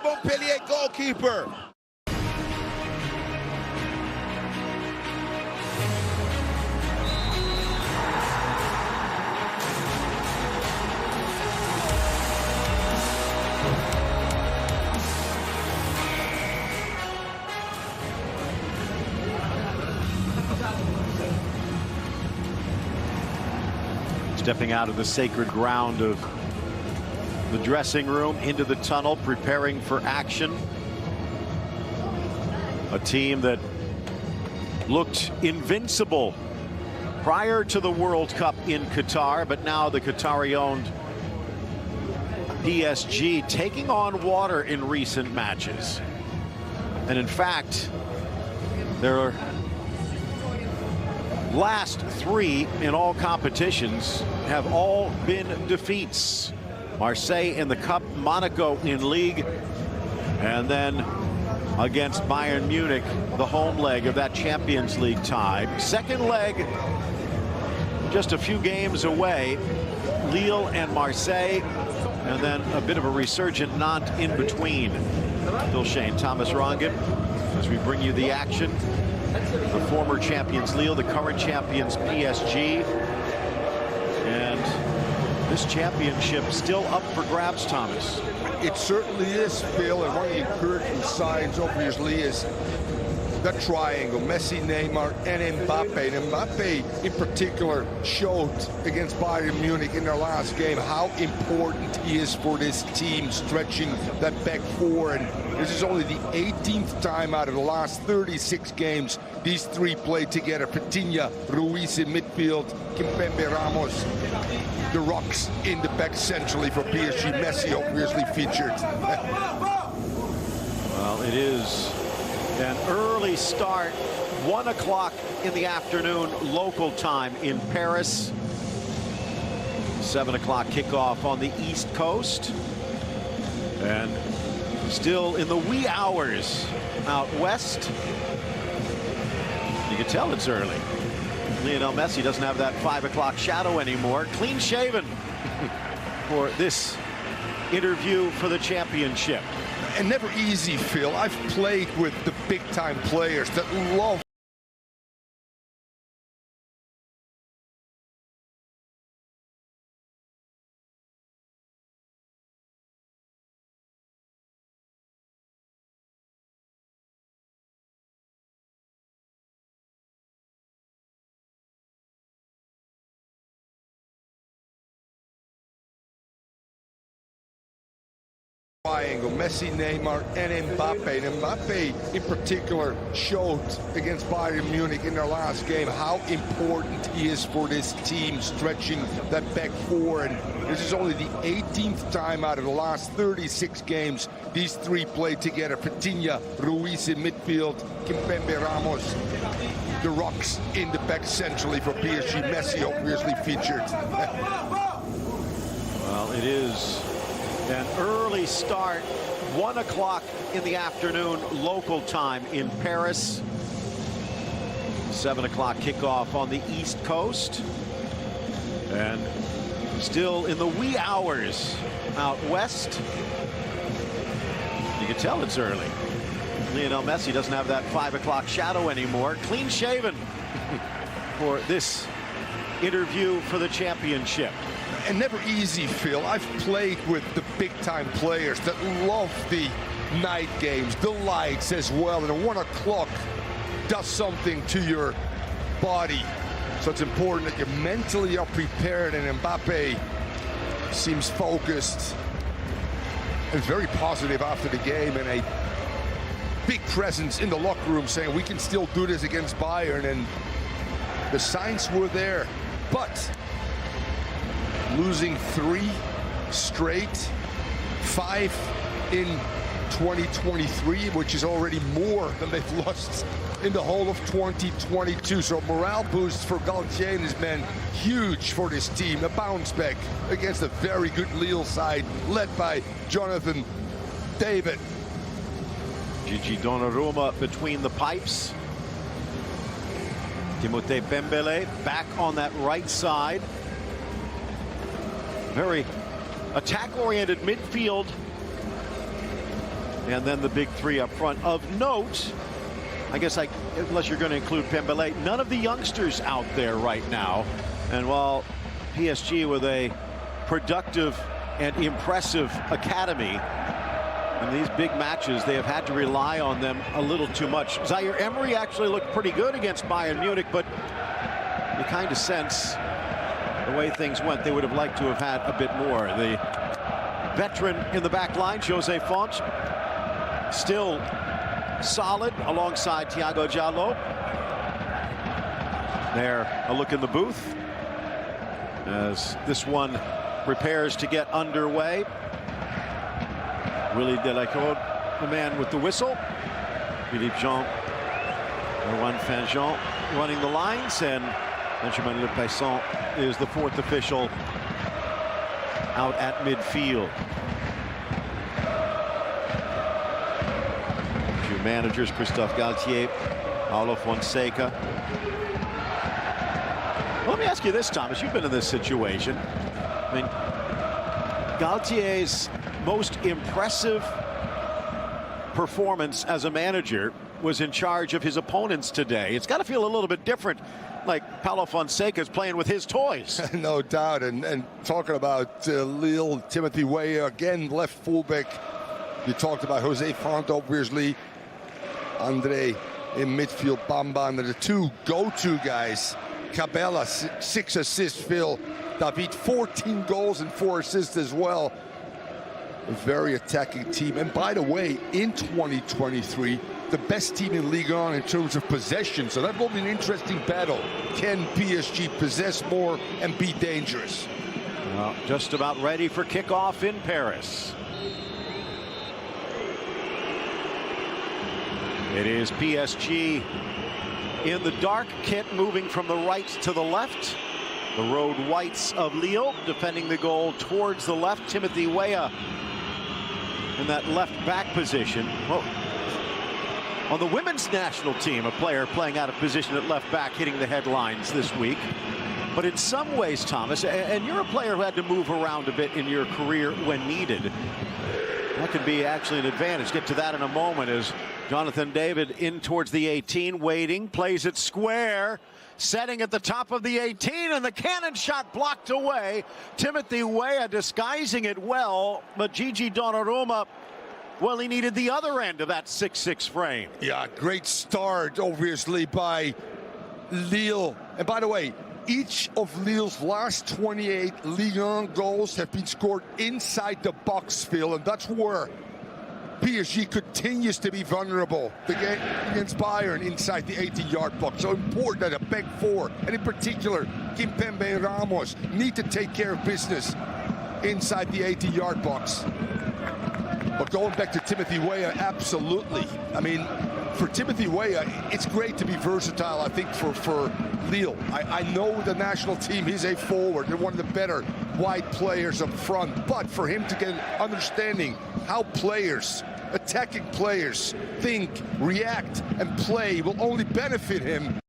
Montpellier goalkeeper. Stepping out of the sacred ground of the dressing room into the tunnel, preparing for action. A team that looked invincible prior to the World Cup in Qatar, but now the Qatari-owned PSG taking on water in recent matches. And in fact, their last three in all competitions have all been defeats. Marseille in the Cup, Monaco in League, and then against Bayern Munich, the home leg of that Champions League tie. Second leg, just a few games away, Lille and Marseille, and then a bit of a resurgent Nantes in between. Phil Shane, Thomas Rongen, as we bring you the action. The former champions Lille, the current champions PSG, and this championship still up for grabs, Thomas. It certainly is, Phil, and one of the encouraging signs obviously is the triangle, Messi, Neymar, and Mbappe. And Mbappe in particular showed against Bayern Munich in their last game how important he is for this team, stretching that back four. And this is only the 18th time out of the last 36 games these three played together. Coutinho, Ruiz in midfield, Kimpembe, Ramos, the rocks in the back centrally for PSG. Messi obviously featured. Well, it is an early start, 1 o'clock in the afternoon local time in Paris. 7 o'clock kickoff on the East Coast, and still in the wee hours out west. You can tell it's early. Lionel Messi doesn't have that 5 o'clock shadow anymore. Clean shaven for this interview for the championship. And never easy, Phil. I've played with the big-time players that love triangle, Messi, Neymar, and Mbappe. And Mbappe in particular showed against Bayern Munich in their last game how important he is for this team, stretching that back four. And this is only the 18th time out of the last 36 games these three played together. Coutinho, Ruiz in midfield, Kimpembe, Ramos, the rocks in the back centrally for PSG. Messi obviously featured. Well, it is an early start, 1 o'clock in the afternoon local time in Paris. 7 o'clock kickoff on the East Coast, and still in the wee hours out west. You can tell it's early. Lionel Messi doesn't have that 5 o'clock shadow anymore. Clean shaven for this interview for the championship. And never easy, Phil. I've played with the big-time players that love the night games, the lights as well. And 1 o'clock does something to your body. So it's important that you mentally are prepared. And Mbappe seems focused and very positive after the game, and a big presence in the locker room saying we can still do this against Bayern. And the signs were there. But losing 3 straight, 5 in 2023, which is already more than they've lost in the whole of 2022. So morale boost for Galtier and his men, huge for this team. A bounce back against a very good Lille side led by Jonathan David. Gigi Donnarumma between the pipes. Timothée Pembele back on that right side. Very attack-oriented midfield And then the big three up front. Of note, I guess unless you're going to include Pembele, none of the youngsters out there right now. And while PSG with a productive and impressive academy, in these big matches, they have had to rely on them a little too much. Zaire Emery actually looked pretty good against Bayern Munich, but you kind of sense the way things went, they would have liked to have had a bit more. The veteran in the back line, Jose Font, still solid alongside Thiago Diallo. There, a look in the booth as this one prepares to get underway. Willy Delacour, the man with the whistle. Philippe Jean, Erwan Fin-Jean running the lines, and Benjamin Le Paysson is the fourth official out at midfield. Two managers, Christophe Galtier, Paulo Fonseca. Well, let me ask you this, Thomas. You've been in this situation. I mean, Galtier's most impressive performance as a manager was in charge of his opponents today. It's got to feel a little bit different, like Paulo Fonseca's playing with his toys. No doubt. And talking about Lille, Timothy Weah, again, left fullback. You talked about Jose Font, obviously. Andre in midfield, Bamba, and the two go-to guys. Cabela, 6 assists, Phil. David, 14 goals and 4 assists as well. A very attacking team. And by the way, in 2023, the best team in Ligue 1 in terms of possession. So that will be an interesting battle. Can PSG possess more and be dangerous? Well, just about ready for kickoff in Paris. It is PSG in the dark kit, moving from the right to the left. The road whites of Lille defending the goal towards the left. Timothy Weah in that left back position. Well, on the women's national team, a player playing out of position at left back hitting the headlines this week. But in some ways, Thomas, and you're a player who had to move around a bit in your career when needed, that could be actually an advantage. Get to that in a moment as Jonathan David in towards the 18, waiting, plays it square, setting at the top of the 18, and the cannon shot blocked away. Timothy Weah disguising it well, but Gigi Donnarumma, well, he needed the other end of that 6-6 frame. Yeah, great start, obviously, by Lille. And by the way, each of Lille's last 28 Ligue 1 goals have been scored inside the box, Phil, and that's where PSG continues to be vulnerable. The game against Bayern inside the 18-yard box. So important that a back four, and in particular, Kimpembe and Ramos, need to take care of business inside the 18-yard box. But going back to Timothy Weah, absolutely. I mean, for Timothy Weah, it's great to be versatile, I think, for Lille. I know the national team, he's a forward. They're one of the better wide players up front. But for him to get an understanding how players, attacking players, think, react, and play will only benefit him.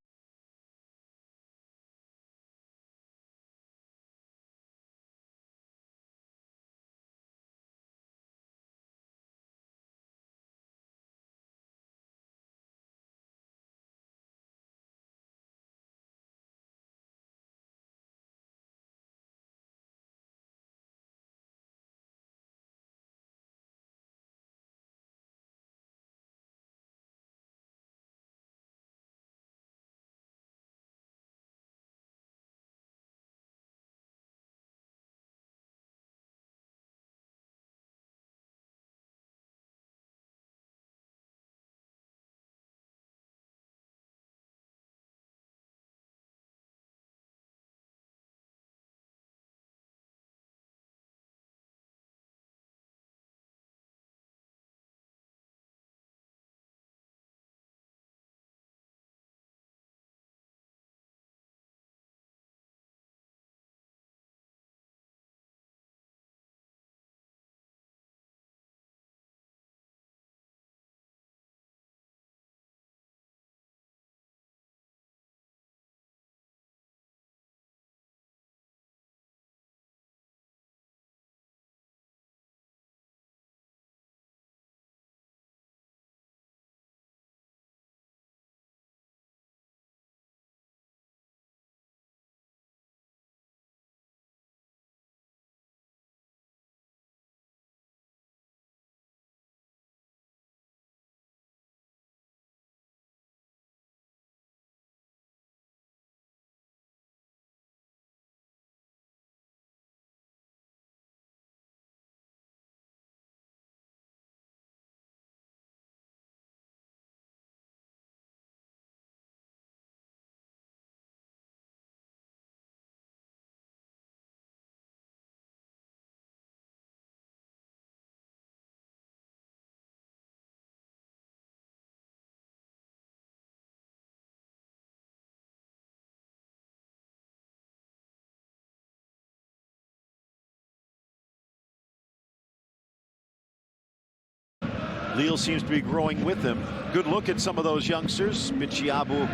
Lille seems to be growing with them. Good look at some of those youngsters. Michiabu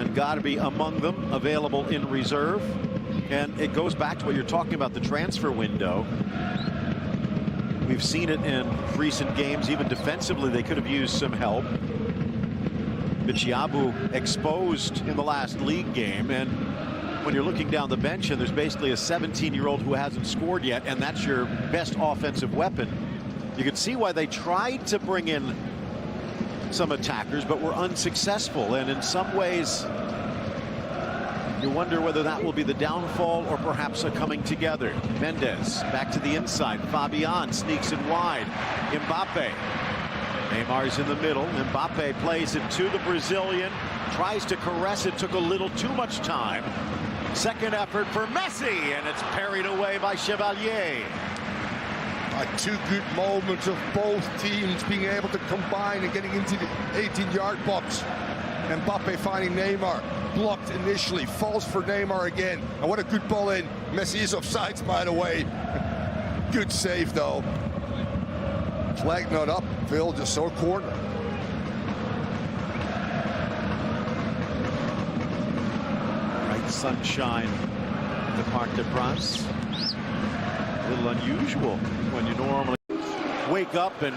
and Garbi among them, available in reserve. And it goes back to what you're talking about, the transfer window. We've seen it in recent games. Even defensively, they could have used some help. Michiabu exposed in the last league game, and when you're looking down the bench and there's basically a 17-year-old who hasn't scored yet, and that's your best offensive weapon, you can see why they tried to bring in some attackers but were unsuccessful. And in some ways, you wonder whether that will be the downfall or perhaps a coming together. Mendes back to the inside. Fabian sneaks it wide. Mbappe. Neymar's in the middle. Mbappe plays it to the Brazilian. Tries to caress it. Took a little too much time. Second effort for Messi, and it's parried away by Chevalier. Two good moments of both teams being able to combine and getting into the 18-yard box. Mbappe finding Neymar. Blocked initially. Falls for Neymar again. And what a good ball in. Messi is offsides, by the way. Good save, though. Flag not up. Phil just saw a corner. Bright sunshine in the Parc des Princes. A little unusual when you normally wake up and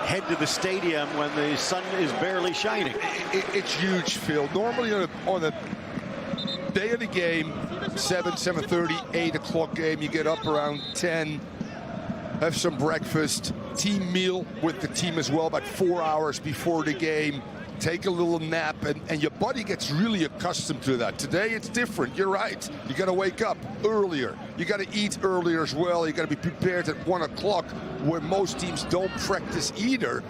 head to the stadium when the sun is barely shining. It's huge, Phil. Normally on the day of the game, 7:30, 8 o'clock game, you get up around 10, have some breakfast, team meal with the team as well, about 4 hours before the game, take a little nap, and your body gets really accustomed to that. Today it's different. You're right. You got to wake up earlier. You got to eat earlier as well. You got to be prepared at 1 o'clock, where most teams don't practice either,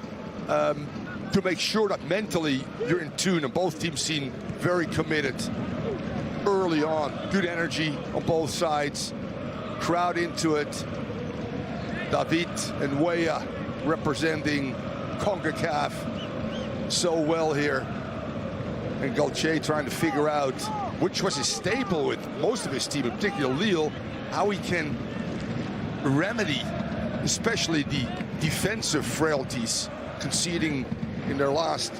to make sure that mentally you're in tune. And both teams seem very committed early on. Good energy on both sides. Crowd into it. David and Weah representing CONCACAF so well here. And Gaultier trying to figure out which was his staple with most of his team, in particular Lille, how he can remedy especially the defensive frailties conceding in their last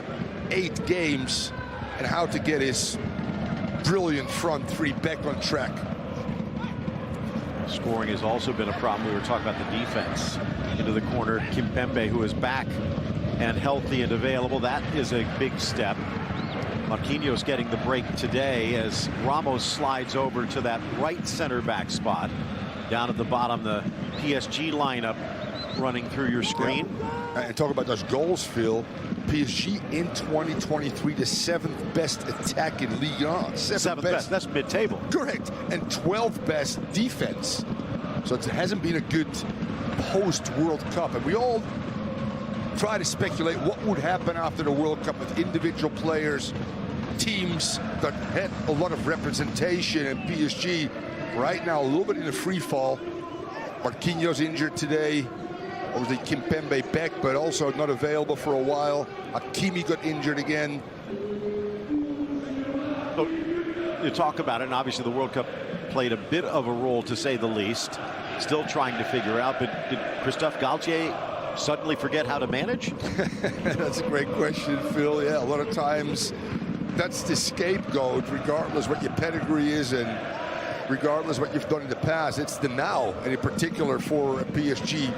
8 games, and how to get his brilliant front three back on track. Scoring has also been a problem. We were talking about the defense. Into the corner, Kimpembe, who is back and healthy and available. That is a big step. Marquinhos getting the break today as Ramos slides over to that right center back spot. Down at the bottom, the PSG lineup running through your screen. Yeah. And talk about those goals, Phil. PSG in 2023, the 7th best attack in Ligue 1. 7th best. That's mid-table. Correct. And 12th best defense. So it hasn't been a good post-World Cup. And we all try to speculate what would happen after the World Cup with individual players, teams that had a lot of representation, and PSG right now a little bit in a free fall. Marquinhos injured today. Obviously Kimpembe back, but also not available for a while. Hakimi got injured again. So you talk about it, and obviously the World Cup played a bit of a role, to say the least. Still trying to figure out, but did Christophe Galtier suddenly forget how to manage? That's a great question, Phil. Yeah, a lot of times that's the scapegoat, regardless what your pedigree is and regardless what you've done in the past. It's the now, and in particular for a PSG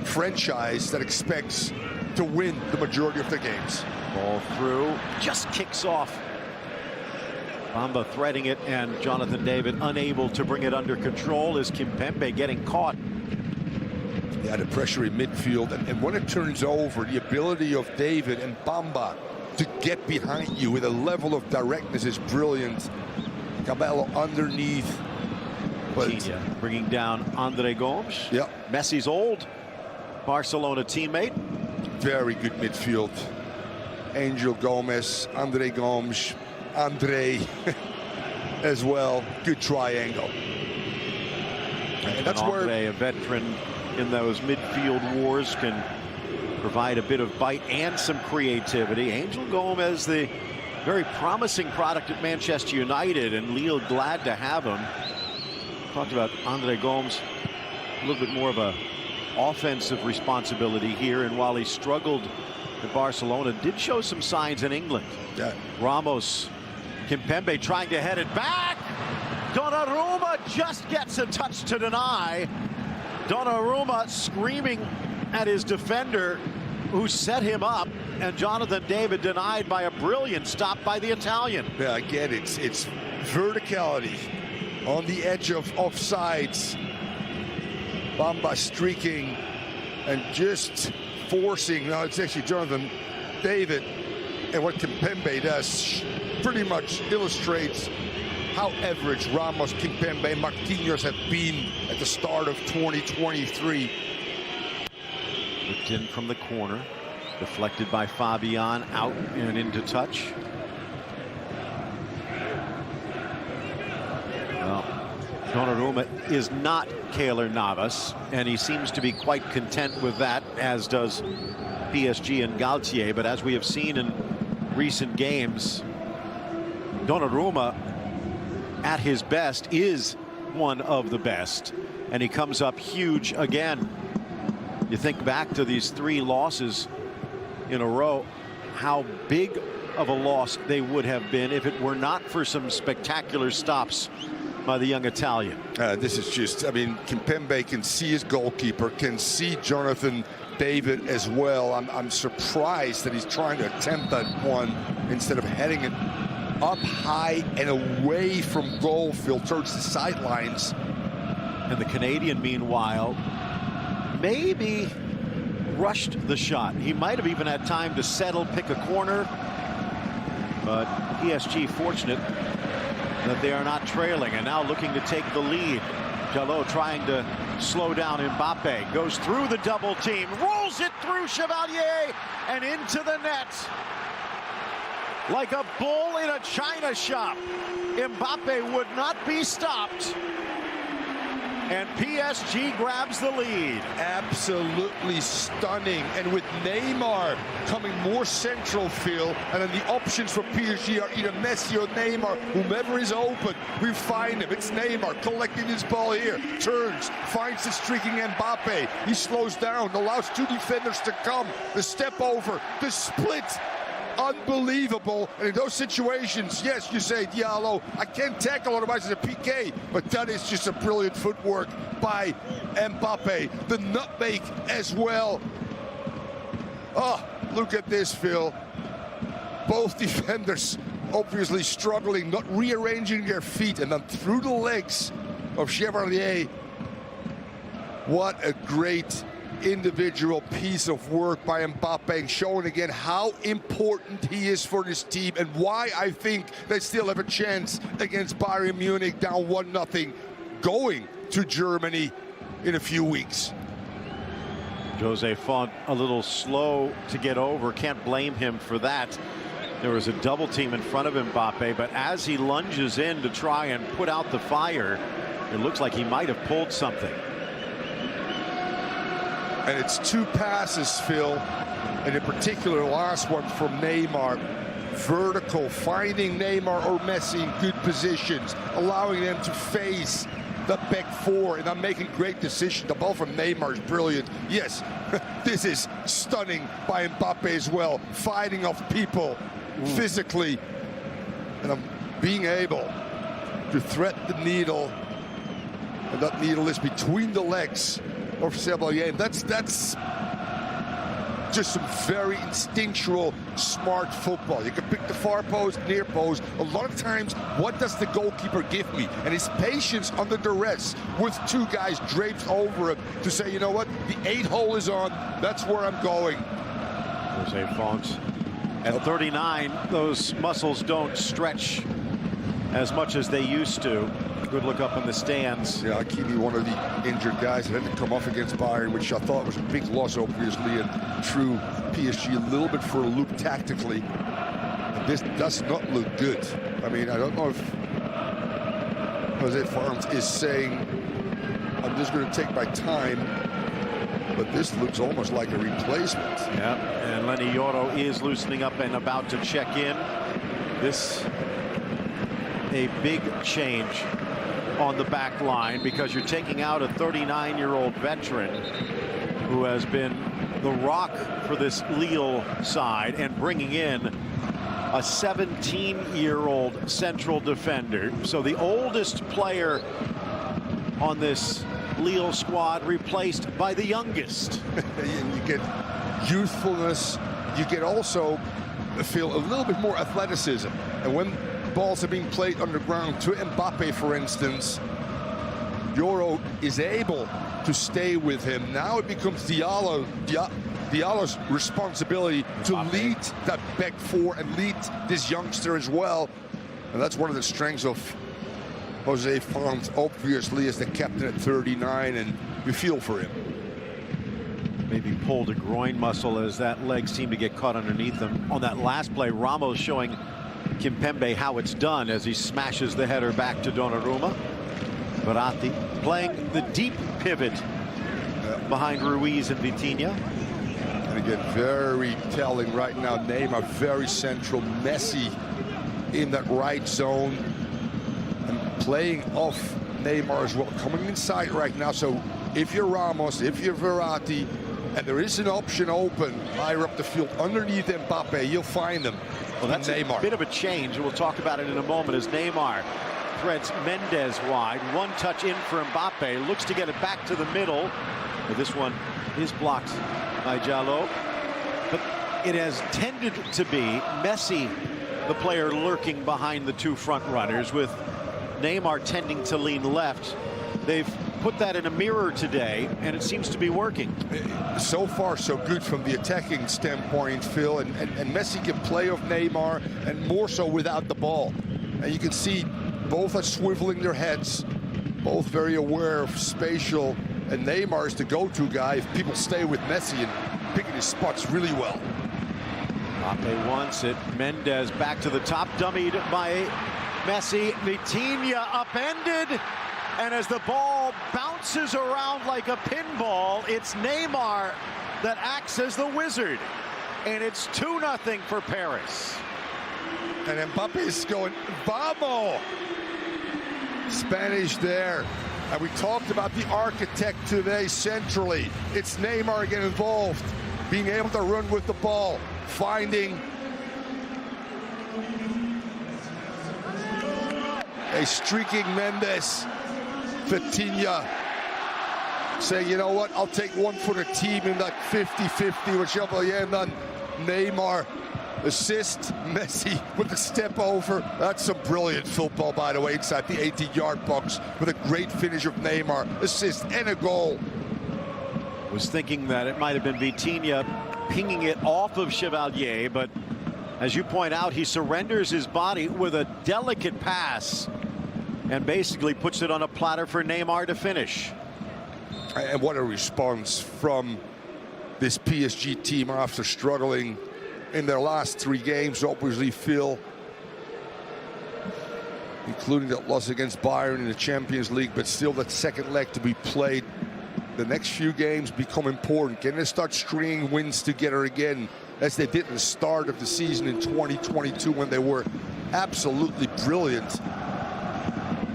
franchise that expects to win the majority of their games. Ball through, just kicks off. Bamba threading it, and Jonathan David unable to bring it under control as Kimpembe getting caught. Yeah, the pressure in midfield, and when it turns over, the ability of David and Bamba to get behind you with a level of directness is brilliant. Cabello underneath. But bringing down Andre Gomes. Yeah. Messi's old Barcelona teammate. Very good midfield. Angel Gomez, Andre Gomes, Andre as well. Good triangle. And that's Andre, where a veteran in those midfield wars, can provide a bit of bite and some creativity. Angel Gomez, the very promising product at Manchester United, and Lille glad to have him. Talked about Andre Gomes, a little bit more of a offensive responsibility here, and while he struggled at Barcelona, did show some signs in England. Yeah. Ramos, Kimpembe trying to head it back. Donnarumma just gets a touch to deny. Donnarumma screaming at his defender who set him up, and Jonathan David denied by a brilliant stop by the Italian. Yeah, again, it's verticality on the edge of offsides. Bamba streaking and just forcing. Now it's actually Jonathan David, and what Kimpembe does pretty much illustrates how average Ramos, Kimpembe, Marquinhos have been at the start of 2023. Whipped in from the corner, deflected by Fabian, out and into touch. Well, Donnarumma is not Keylor Navas, and he seems to be quite content with that, as does PSG and Galtier. But as we have seen in recent games, Donnarumma at his best is one of the best, and he comes up huge again. You think back to these 3 losses in a row, how big of a loss they would have been if it were not for some spectacular stops by the young Italian. This is just, I mean, Kimpembe can see his goalkeeper, can see Jonathan David as well. I'm surprised that he's trying to attempt that one instead of heading it up high and away from goal, Phil, towards the sidelines. And the Canadian, meanwhile, maybe rushed the shot. He might have even had time to settle, pick a corner, but PSG fortunate that they are not trailing and now looking to take the lead. Jalot trying to slow down Mbappe, goes through the double team, rolls it through Chevalier and into the net. Like a bull in a china shop, Mbappe would not be stopped, and PSG grabs the lead. Absolutely stunning, and with Neymar coming more central, Phil, and then the options for PSG are either Messi or Neymar. Whomever is open, we find him. It's Neymar collecting his ball here, turns, finds the streaking Mbappe. He slows down, allows 2 defenders to come, the step over, the split. Unbelievable. And in those situations, yes, you say, Diallo, I can't tackle, otherwise it's a PK. But that is just a brilliant footwork by Mbappe. The nutmeg as well. Oh, look at this, Phil. Both defenders obviously struggling, not rearranging their feet, and then through the legs of Chevalier. What a great individual piece of work by Mbappe, showing again how important he is for this team and why I think they still have a chance against Bayern Munich, down 1-0, going to Germany in a few weeks. Jose Font a little slow to get over. Can't blame him for that. There was a double team in front of Mbappe, but as he lunges in to try and put out the fire, it looks like he might have pulled something. And it's 2 passes, Phil, and in particular the last one from Neymar. Vertical, finding Neymar or Messi in good positions, allowing them to face the back 4, and I'm making great decisions. The ball from Neymar is brilliant. Yes, this is stunning by Mbappe as well. Fighting off people physically, and I'm being able to thread the needle, and that needle is between the legs of Chevalier. That's just some very instinctual, smart football. You can pick the far post, near post. A lot of times, what does the goalkeeper give me? And his patience under duress with 2 guys draped over him to say, you know what, the 8-hole is on, that's where I'm going. Jose Font. At 39, those muscles don't stretch as much as they used to. Good look up in the stands. Yeah, Hakimi, one of the injured guys that had to come off against Bayern, which I thought was a big loss, obviously, and threw PSG a little bit for a loop tactically. And this does not look good. I mean, I don't know if Jose Font is saying, I'm just going to take my time, but this looks almost like a replacement. Yeah, and Lenny Yoro is loosening up and about to check in. This a big change on the back line, because you're taking out a 39-year-old veteran who has been the rock for this Lille side, and bringing in a 17-year-old central defender. So the oldest player on this Lille squad replaced by the youngest. You get youthfulness. You get also feel a little bit more athleticism. And when balls are being played underground to Mbappe, for instance, Euro is able to stay with him. Now it becomes Diallo's responsibility to lead that back four and lead this youngster as well. And that's one of the strengths of Jose Font, obviously, as the captain at 39, and we feel for him. Maybe pulled a groin muscle as that leg seemed to get caught underneath him. On that last play, Ramos showing Kimpembe how it's done as he smashes the header back to Donnarumma. Verratti playing the deep pivot behind Ruiz and Vitinha. And again, very telling right now. Neymar very central. Messi in that right zone and playing off Neymar as well, coming inside right now. So if you're Ramos, if you're Verratti, and there is an option open higher up the field underneath Mbappe, you'll find them. Well, that's Neymar. A bit of a change. We'll talk about it in a moment as Neymar threads Mendes wide. One touch in for Mbappe. Looks to get it back to the middle. But this one is blocked by Diallo. But it has tended to be Messi, the player lurking behind the two front runners, with Neymar tending to lean left. They've put that in a mirror today, and it seems to be working. So far, so good from the attacking standpoint, Phil. And Messi can play off Neymar, and more so without the ball. And you can see both are swiveling their heads, both very aware of spatial. And Neymar is the go-to guy if people stay with Messi and picking his spots really well. Mbappe wants it. Mendes back to the top, dummied by Messi. Vitinha upended. And as the ball bounces around like a pinball, it's Neymar that acts as the wizard. And it's 2-0 for Paris. And Mbappe is going, vamos! Spanish there. And we talked about the architect today centrally. It's Neymar again involved, being able to run with the ball, finding a streaking Mendes. Vitinha saying, you know what, I'll take one for the team in that 50-50 with Chevalier, and then Neymar assist. Messi with the step over. That's some brilliant football, by the way, inside the 18-yard box with a great finish of Neymar. Assist and a goal. Was thinking that it might have been Vitinha pinging it off of Chevalier, but as you point out, he surrenders his body with a delicate pass and basically puts it on a platter for Neymar to finish. And what a response from this PSG team after struggling in their last 3 games, obviously, Phil, including that loss against Bayern in the Champions League, but still that second leg to be played. The next few games become important. Can they start stringing wins together again, as they did at the start of the season in 2022 when they were absolutely brilliant?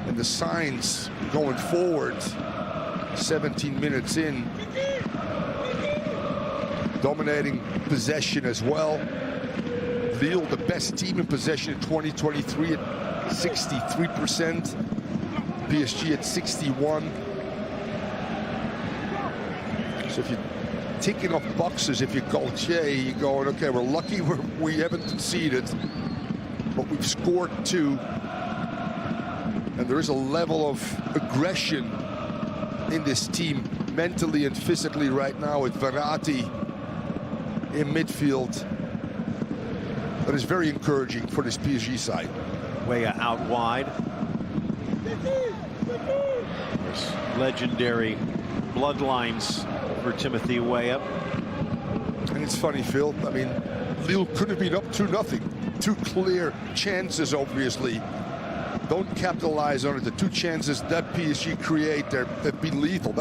And the signs going forward, 17 minutes in, dominating possession as well. Lille, the best team in possession in 2023 at 63%. PSG at 61%. So if you're ticking off boxes, if you're Gaultier, you're going, okay, we're lucky we haven't conceded, but we've scored 2. And there is a level of aggression in this team, mentally and physically right now, with Verratti in midfield. That is very encouraging for this PSG side. Weah out wide. There's legendary bloodlines for Timothy Weah. And it's funny, Phil, I mean, Lille could have been up 2-0. 2 clear chances, obviously. Don't capitalize on it. The 2 chances that PSG create, they've been lethal.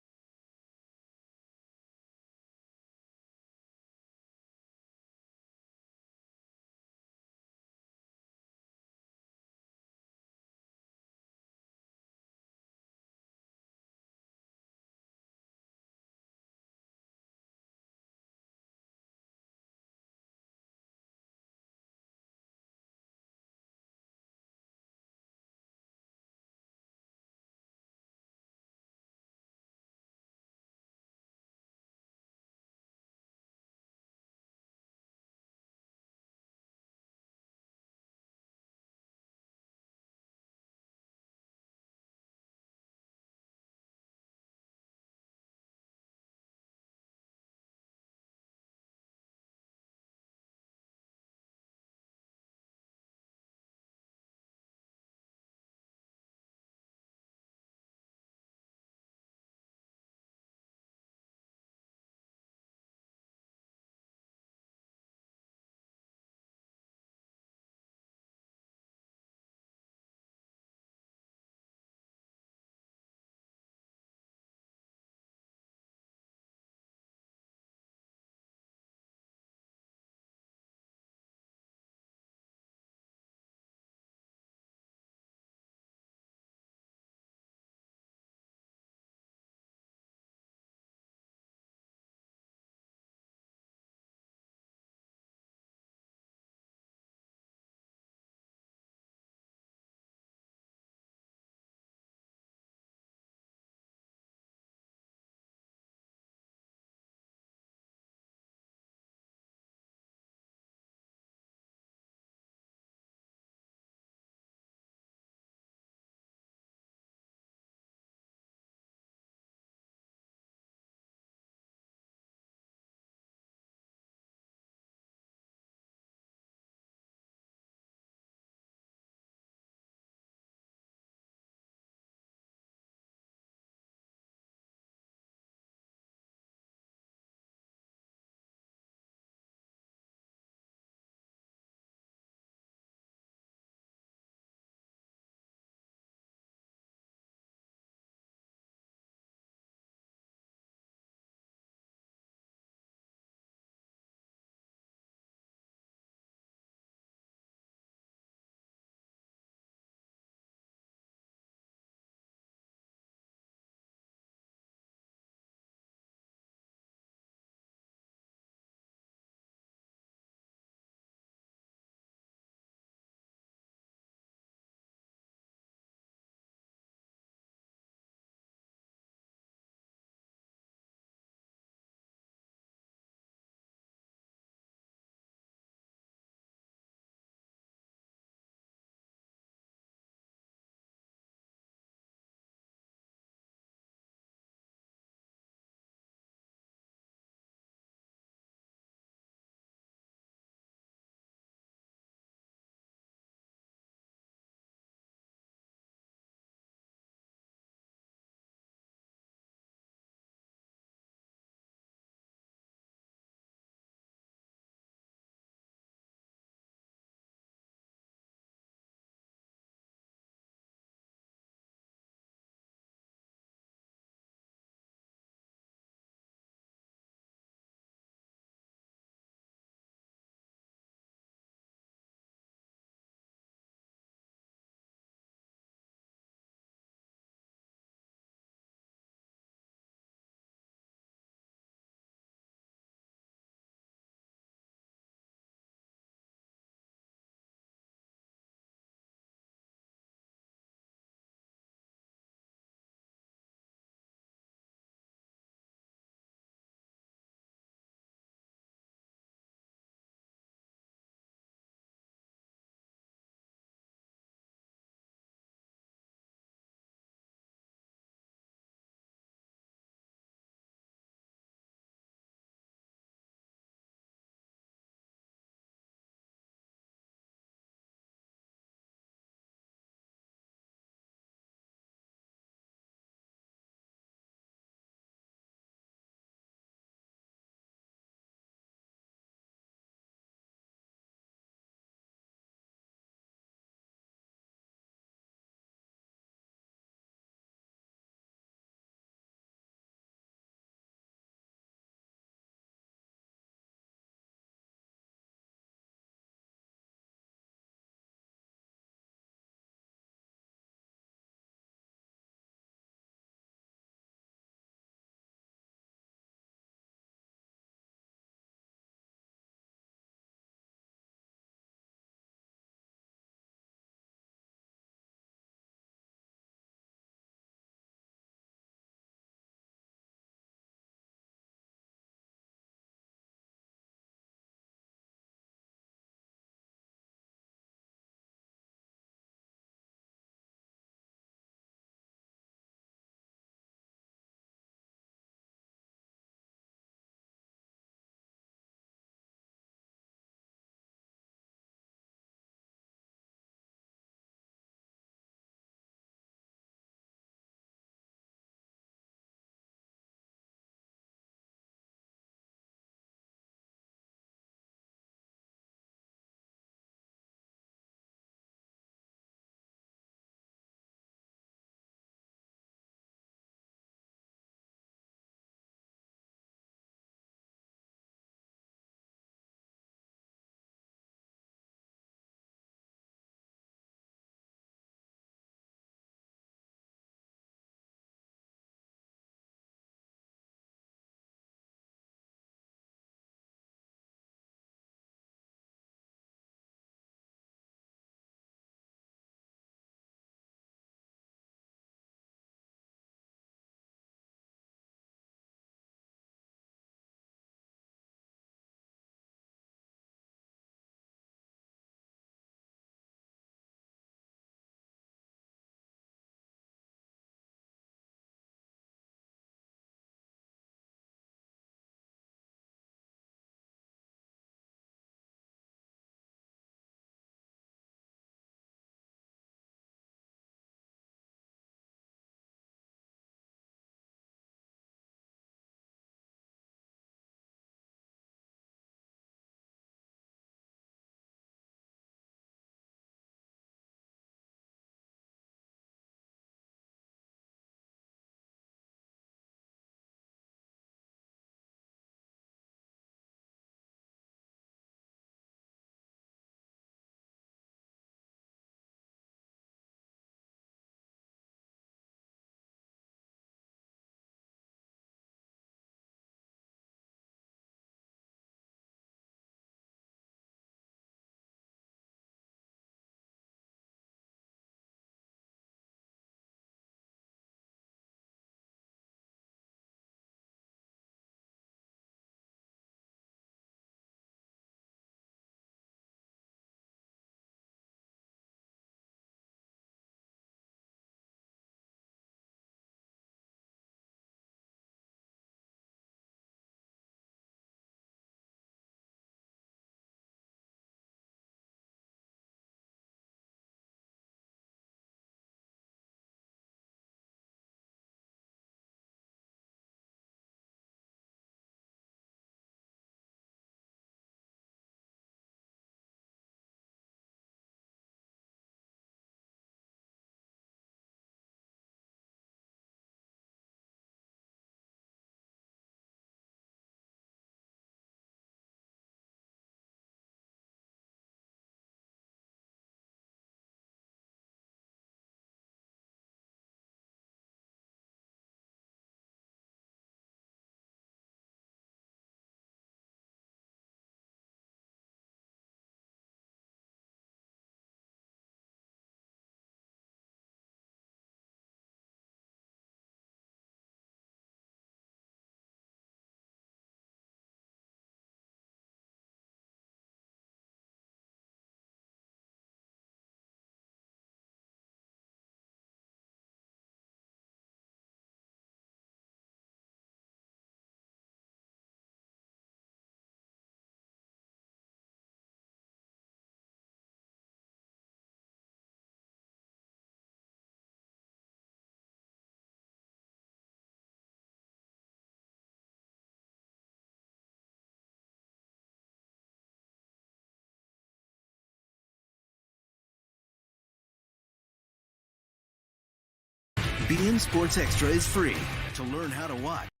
beIN Sports Extra is free to learn how to watch.